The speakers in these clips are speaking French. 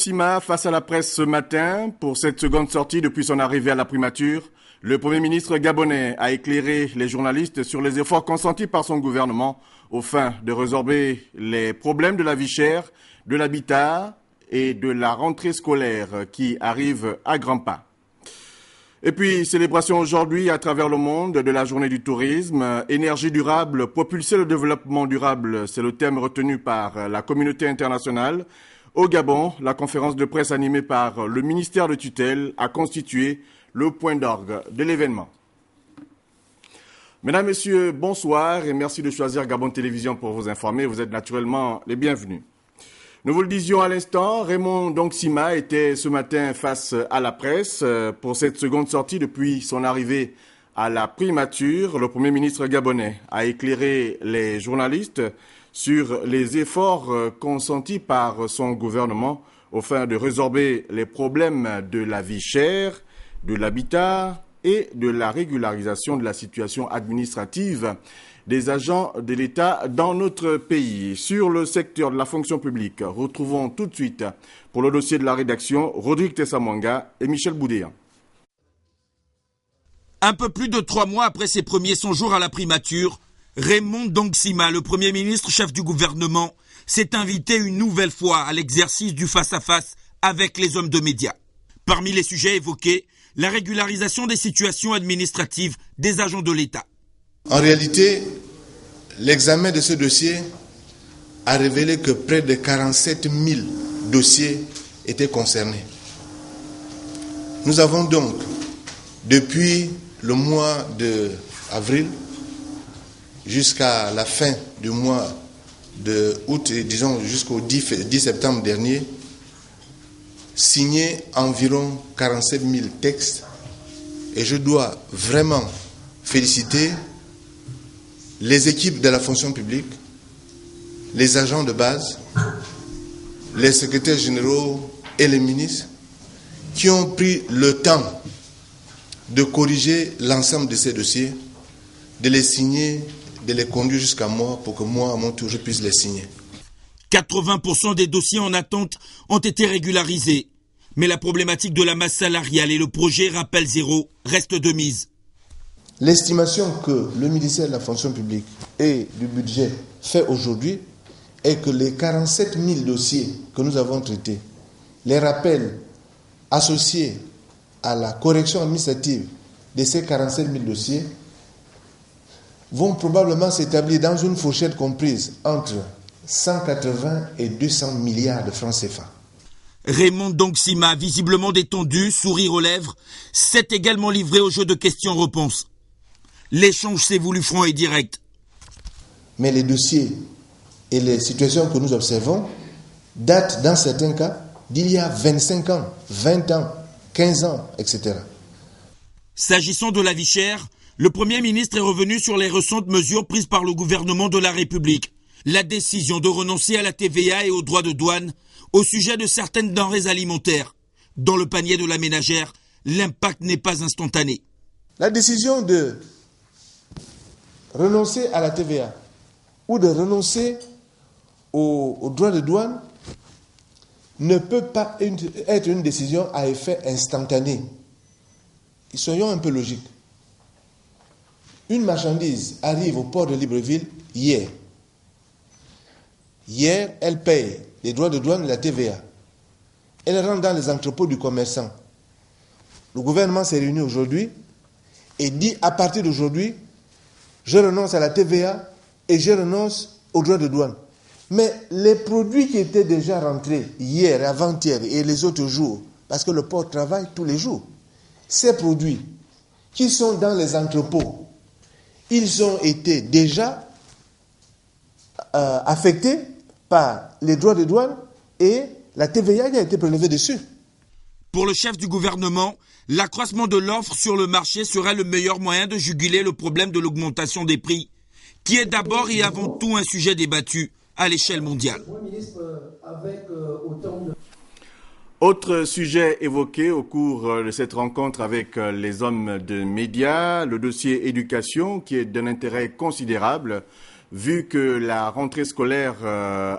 Sima face à la presse ce matin. Pour cette seconde sortie depuis son arrivée à la primature, le Premier ministre gabonais a éclairé les journalistes sur les efforts consentis par son gouvernement aux fins de résorber les problèmes de la vie chère, de l'habitat et de la rentrée scolaire qui arrive à grands pas. Et puis, célébration aujourd'hui à travers le monde de la journée du tourisme. Énergie durable, propulser le développement durable, c'est le thème retenu par la communauté internationale. Au Gabon, la conférence de presse animée par le ministère de tutelle a constitué le point d'orgue de l'événement. Mesdames, Messieurs, bonsoir et merci de choisir Gabon Télévision pour vous informer. Vous êtes naturellement les bienvenus. Nous vous le disions à l'instant, Raymond Ndongsima était ce matin face à la presse pour cette seconde sortie depuis son arrivée à la primature. Le Premier ministre gabonais a éclairé les journalistes sur les efforts consentis par son gouvernement aux fins de résorber les problèmes de la vie chère, de l'habitat et de la régularisation de la situation administrative des agents de l'État dans notre pays. Sur le secteur de la fonction publique, retrouvons tout de suite pour le dossier de la rédaction Rodrigue Tessamwanga et Michel Boudéan. Un peu plus de 3 mois après ses premiers 100 jours à la primature, Raymond Ndongsima, le Premier ministre chef du gouvernement, s'est invité une nouvelle fois à l'exercice du face-à-face avec les hommes de médias. Parmi les sujets évoqués, la régularisation des situations administratives des agents de l'État. En réalité, l'examen de ce dossier a révélé que près de 47 000 dossiers étaient concernés. Nous avons donc, depuis le mois d'avril jusqu'à la fin du mois d'août, et disons jusqu'au 10 septembre dernier, signé environ 47 000 textes. Et je dois vraiment féliciter les équipes de la fonction publique, les agents de base, les secrétaires généraux et les ministres qui ont pris le temps de corriger l'ensemble de ces dossiers, de les signer, de les conduire jusqu'à moi pour que moi, à mon tour, je puisse les signer. 80% des dossiers en attente ont été régularisés. Mais la problématique de la masse salariale et le projet Rappel Zéro restent de mise. L'estimation que le ministère de la fonction publique et du budget fait aujourd'hui est que les 47 000 dossiers que nous avons traités, les rappels associés à la correction administrative de ces 47 000 dossiers vont probablement s'établir dans une fourchette comprise entre 180 et 200 milliards de francs CFA. Raymond Ndongsima, visiblement détendu, sourire aux lèvres, s'est également livré au jeu de questions-réponses. L'échange s'est voulu franc et direct. Mais les dossiers et les situations que nous observons datent, dans certains cas, d'il y a 25 ans, 20 ans, 15 ans, etc. S'agissant de la vie chère, le Premier ministre est revenu sur les récentes mesures prises par le gouvernement de la République. La décision de renoncer à la TVA et aux droits de douane au sujet de certaines denrées alimentaires. Dans le panier de la ménagère, l'impact n'est pas instantané. La décision de renoncer à la TVA ou de renoncer aux droits de douane ne peut pas être une décision à effet instantané. Soyons un peu logiques. Une marchandise arrive au port de Libreville hier. Hier, elle paye les droits de douane et la TVA. Elle rentre dans les entrepôts du commerçant. Le gouvernement s'est réuni aujourd'hui et dit à partir d'aujourd'hui, je renonce à la TVA et je renonce aux droits de douane. Mais les produits qui étaient déjà rentrés hier, avant-hier et les autres jours, parce que le port travaille tous les jours, ces produits qui sont dans les entrepôts, ils ont été déjà affectés par les droits de douane et la TVA qui a été prélevée dessus. Pour le chef du gouvernement, l'accroissement de l'offre sur le marché serait le meilleur moyen de juguler le problème de l'augmentation des prix, qui est d'abord et avant tout un sujet débattu à l'échelle mondiale. Autre sujet évoqué au cours de cette rencontre avec les hommes de médias, le dossier éducation qui est d'un intérêt considérable vu que la rentrée scolaire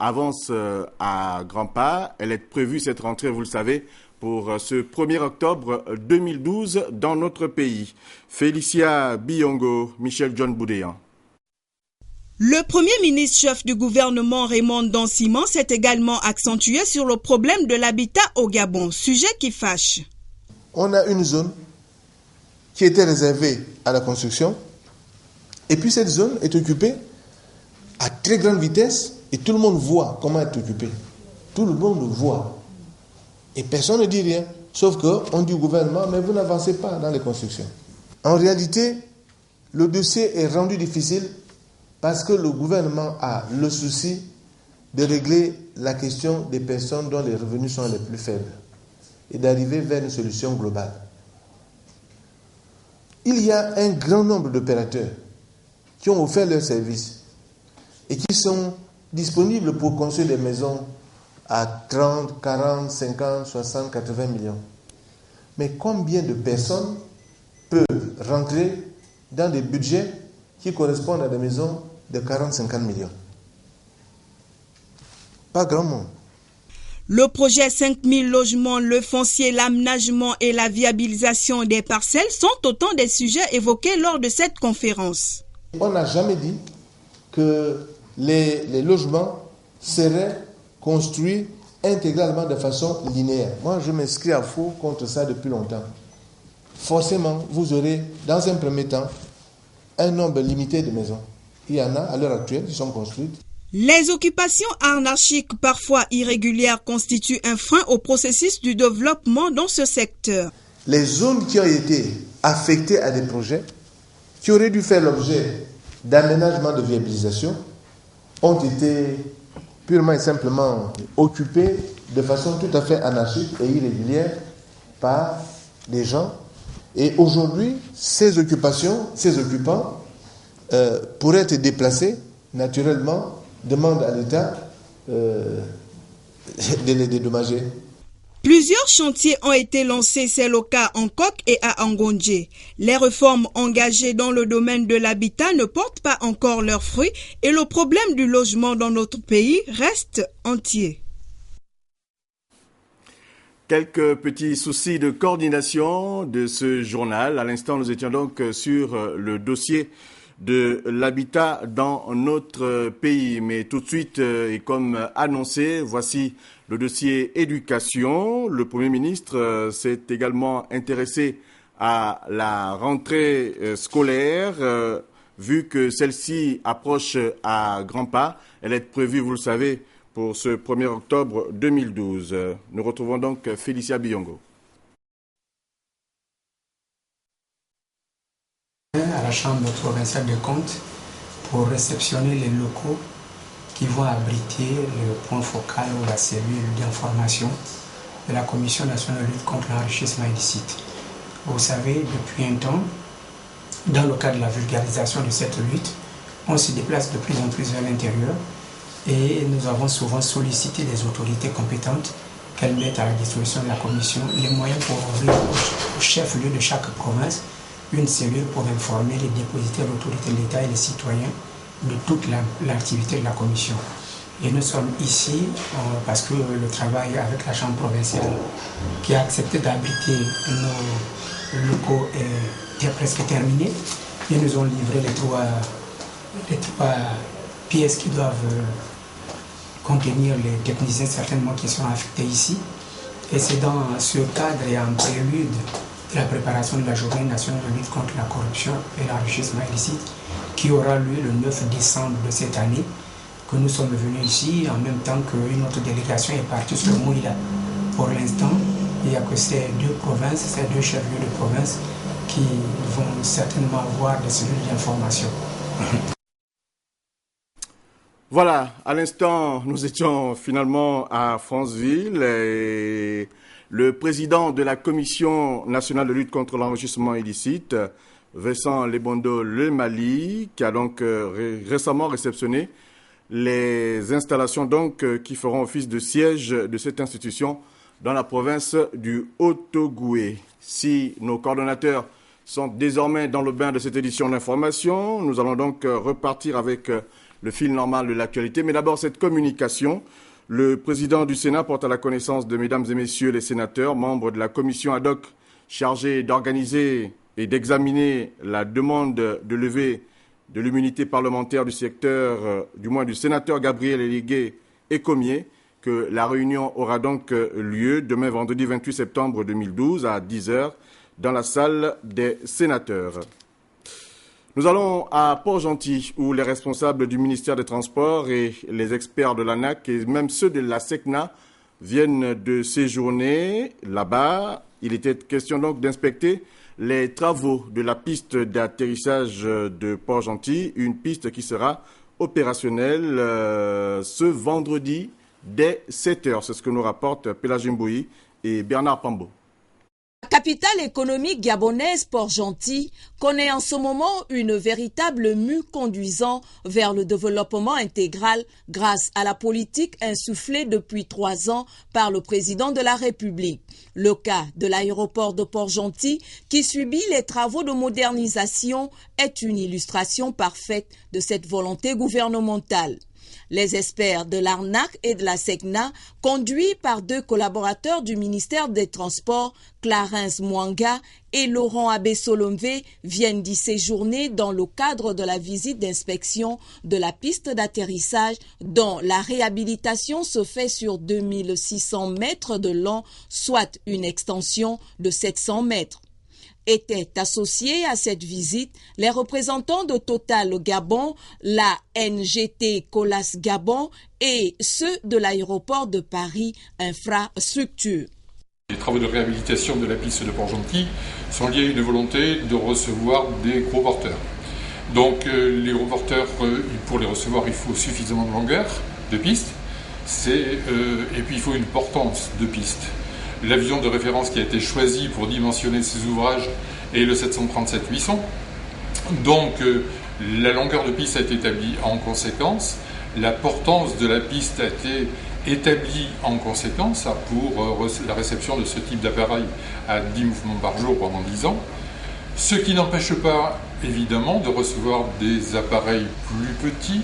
avance à grands pas. Elle est prévue, cette rentrée, vous le savez, pour ce 1er octobre 2012 dans notre pays. Félicia Biyongo, Michel John Boudéan. Le Premier ministre chef du gouvernement Raymond Don-Simon s'est également accentué sur le problème de l'habitat au Gabon, sujet qui fâche. On a une zone qui était réservée à la construction et puis cette zone est occupée à très grande vitesse et tout le monde voit comment elle est occupée. Tout le monde le voit. Et personne ne dit rien, sauf qu'on dit au gouvernement, mais vous n'avancez pas dans les constructions. En réalité, le dossier est rendu difficile parce que le gouvernement a le souci de régler la question des personnes dont les revenus sont les plus faibles et d'arriver vers une solution globale. Il y a un grand nombre d'opérateurs qui ont offert leurs services et qui sont disponibles pour construire des maisons à 30, 40, 50, 60, 80 millions. Mais combien de personnes peuvent rentrer dans des budgets qui correspondent à des maisons de 40-50 millions? Pas grand monde. Le projet 5000 logements, le foncier, l'aménagement et la viabilisation des parcelles sont autant des sujets évoqués lors de cette conférence. On n'a jamais dit que les logements seraient construits intégralement de façon linéaire. Moi, je m'inscris à faux contre ça depuis longtemps. Forcément, vous aurez, dans un premier temps, un nombre limité de maisons. Il y en a, à l'heure actuelle, qui sont construites. Les occupations anarchiques, parfois irrégulières, constituent un frein au processus du développement dans ce secteur. Les zones qui ont été affectées à des projets, qui auraient dû faire l'objet d'aménagement de viabilisation, ont été purement et simplement occupées de façon tout à fait anarchique et irrégulière par des gens. Et aujourd'hui, ces occupants pourraient être déplacés, naturellement, demandent à l'État de les dédommager. Plusieurs chantiers ont été lancés, c'est le cas en Coque et à Angondje. Les réformes engagées dans le domaine de l'habitat ne portent pas encore leurs fruits et le problème du logement dans notre pays reste entier. Quelques petits soucis de coordination de ce journal. À l'instant, nous étions donc sur le dossier de l'habitat dans notre pays. Mais tout de suite, et comme annoncé, voici le dossier éducation. Le Premier ministre s'est également intéressé à la rentrée scolaire, vu que celle-ci approche à grands pas. Elle est prévue, vous le savez, pour ce 1er octobre 2012. Nous retrouvons donc Félicia Biyongo. À la Chambre provinciale des comptes pour réceptionner les locaux qui vont abriter le point focal ou la cellule d'information de la Commission nationale de lutte contre l'enrichissement illicite. Vous savez, depuis un temps, dans le cadre de la vulgarisation de cette lutte, on se déplace de plus en plus vers l'intérieur et nous avons souvent sollicité les autorités compétentes qu'elles mettent à la disposition de la Commission les moyens pour ouvrir au chef-lieu de chaque province une cellule pour informer les dépositaires, l'autorité de l'État et les citoyens de toute l'activité de la Commission. Et nous sommes ici parce que le travail avec la Chambre provinciale qui a accepté d'abriter nos locaux est presque terminé. Ils nous ont livré les trois pièces qui doivent contenir les techniciens certainement qui sont affectés ici. Et c'est dans ce cadre et en prélude de la préparation de la journée nationale de lutte contre la corruption et l'enrichissement illicite qui aura lieu le 9 décembre de cette année que nous sommes venus ici en même temps qu'une autre délégation est partie sur le Mouila. Pour l'instant, il n'y a que ces deux provinces, ces deux chefs-lieux de province qui vont certainement avoir des cellules d'information. Voilà, à l'instant, nous étions finalement à Franceville et le président de la Commission nationale de lutte contre l'enrichissement illicite, Vincent Lebondo Le Mali, qui a donc récemment réceptionné les installations donc qui feront office de siège de cette institution dans la province du Haut-Ogooué. Si nos coordonnateurs sont désormais dans le bain de cette édition d'information, nous allons donc repartir avec le fil normal de l'actualité. Mais d'abord, cette communication. Le président du Sénat porte à la connaissance de mesdames et messieurs les sénateurs, membres de la commission ad hoc chargée d'organiser et d'examiner la demande de levée de l'immunité parlementaire du sénateur Gabriel Eligé Ecomier, que la réunion aura donc lieu demain vendredi 28 septembre 2012 à 10h dans la salle des sénateurs. Nous allons à Port-Gentil où les responsables du ministère des Transports et les experts de l'ANAC et même ceux de la SECNA viennent de séjourner là-bas. Il était question donc d'inspecter les travaux de la piste d'atterrissage de Port-Gentil, une piste qui sera opérationnelle ce vendredi dès 7h. C'est ce que nous rapportent Pélagie Mbouyi et Bernard Pambo. La capitale économique gabonaise, Port-Gentil, connaît en ce moment une véritable mue conduisant vers le développement intégral grâce à la politique insufflée depuis 3 ans par le président de la République. Le cas de l'aéroport de Port-Gentil, qui subit les travaux de modernisation, est une illustration parfaite de cette volonté gouvernementale. Les experts de l'ANAC et de la SECNA, conduits par 2 collaborateurs du ministère des Transports, Clarence Mwanga et Laurent Abessolomvé, viennent d'y séjourner dans le cadre de la visite d'inspection de la piste d'atterrissage dont la réhabilitation se fait sur 2600 mètres de long, soit une extension de 700 mètres. Étaient associés à cette visite les représentants de Total Gabon, la NGT Colas Gabon et ceux de l'aéroport de Paris Infrastructure. Les travaux de réhabilitation de la piste de Port-Gentil sont liés à une volonté de recevoir des gros porteurs. Donc les gros porteurs, pour les recevoir, il faut suffisamment de longueur de piste et puis il faut une portance de piste. L'avion de référence qui a été choisi pour dimensionner ces ouvrages est le 737-800. Donc la longueur de piste a été établie en conséquence. La portance de la piste a été établie en conséquence pour la réception de ce type d'appareil à 10 mouvements par jour pendant 10 ans. Ce qui n'empêche pas évidemment de recevoir des appareils plus petits.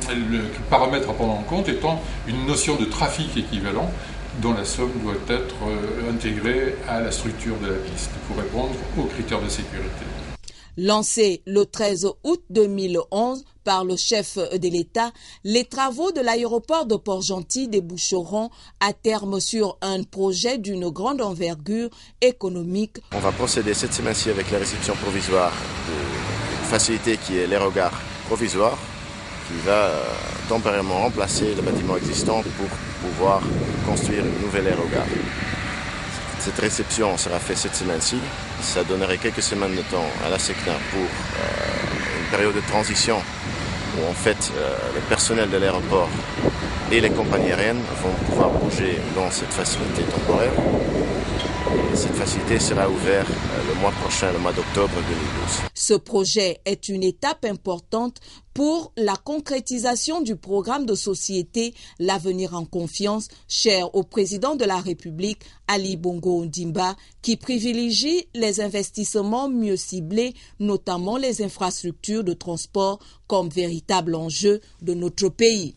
Le paramètre à prendre en compte étant une notion de trafic équivalent dont la somme doit être intégrée à la structure de la piste pour répondre aux critères de sécurité. Lancé le 13 août 2011 par le chef de l'État, les travaux de l'aéroport de Port-Gentil déboucheront à terme sur un projet d'une grande envergure économique. On va procéder cette semaine-ci avec la réception provisoire d'une facilité qui est l'aérogare provisoire, qui va temporairement remplacer le bâtiment existant pour pouvoir construire une nouvelle aérogare. Cette réception sera faite cette semaine-ci. Ça donnerait quelques semaines de temps à la SECNA pour une période de transition où en fait le personnel de l'aéroport et les compagnies aériennes vont pouvoir bouger dans cette facilité temporaire. Et cette facilité sera ouverte le mois prochain, le mois d'octobre 2012. Ce projet est une étape importante pour la concrétisation du programme de société L'avenir en confiance, cher au président de la République, Ali Bongo Ondimba, qui privilégie les investissements mieux ciblés, notamment les infrastructures de transport, comme véritable enjeu de notre pays.